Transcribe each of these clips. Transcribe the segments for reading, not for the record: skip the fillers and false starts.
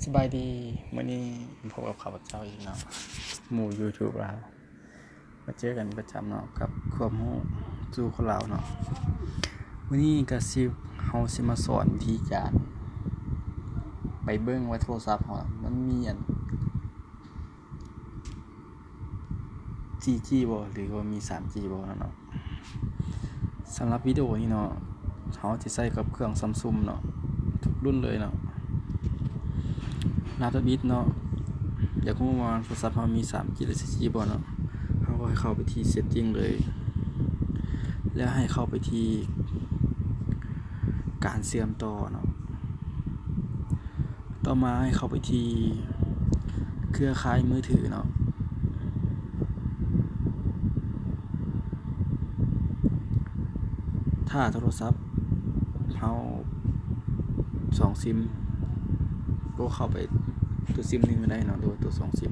สบายดีมื้อนี้พบกับข้าพเจ้าอีกเนาะหมู่ YouTube เรามาเจอกันประจำเนาะกับความรู้สู่คนลาวเนาะมื้อนี้ก็เฮาสิมาสอนวิธีการไปเบิ่งว่าโทรศัพท์เฮามันมี4G บ่หรือว่ามี 3G บ่เนาะสำหรับวิดีโอนี้เนาะเฮาสิใช้กับเครื่อง Samsung เนาะทุกรุ่นเลยเนาะลาตบิดเนาะอยากรู้ว่าโทรศัพท์เฮามี 3G หรือ 4G บ่เนาะเฮาก็ให้เข้าไปที่ setting เลยแล้วให้เข้าไปที่การเชื่อมต่อเนาะต่อมาให้เข้าไปที่เครือข่ายมือถือเนาะถ้าโทรศัพท์เฮา2ซิมก็เข้าไปตัวซิม1ไม่ได้เนาะหรือว่าตัว2ซิม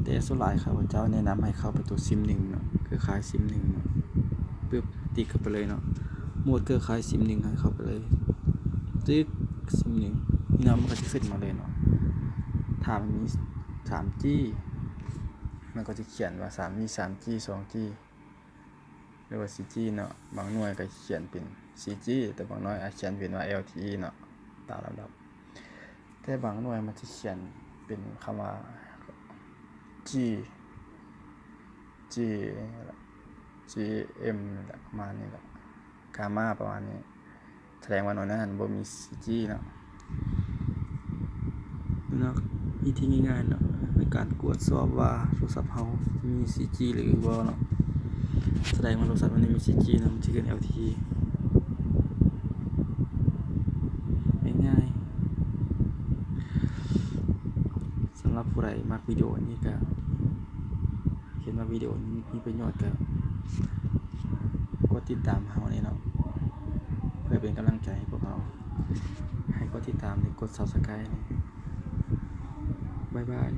แต่ส่วนหลายข้าพเจ้าแนะนำให้เข้าไปตัวซิม1เนาะเครือข่ายซิม1เนาะปึ๊บติ๊กเข้าไปเลยเนาะโหมดเครือข่ายซิม1ให้เข้าไปเลยติ๊กซิม1นี่เนาะมันก็จะขึ้นมาเลยเนาะถ้ามันมี 3G มันก็จะเขียนว่ามี 3G 2G หรือว่า 4G เนาะบางหน่วยก็เขียนเป็น 4G แต่บางหน่วยอาจเขียนเป็นว่า LTE เนาะตามลำดับแต่บางหน่วยมันจะเขียนเป็นคำว่า G GM ประมาณนี้แหละกามาประมาณนี้แสดงว่าหน่วยนั้นบ่มี 4G เนาะวิธีง่ายๆเนาะในการตรวจสอบว่าโทรศัพท์เฮามี 4G หรือบ่เนาะแสดงว่าโทรศัพท์มันมี 4G เนาะมันสิขึ้น LTE ง่ายๆสำหรับผู้ใดมักวิดีโอนี้ก็เห็นว่าวิดีโอนี้มีประโยชน์ก็กดติดตามเฮานี่เนาะเพื่อเป็นกำลังใจให้พวกเราให้กดติดตามและกด Subscribe นี่บ๊ายบาย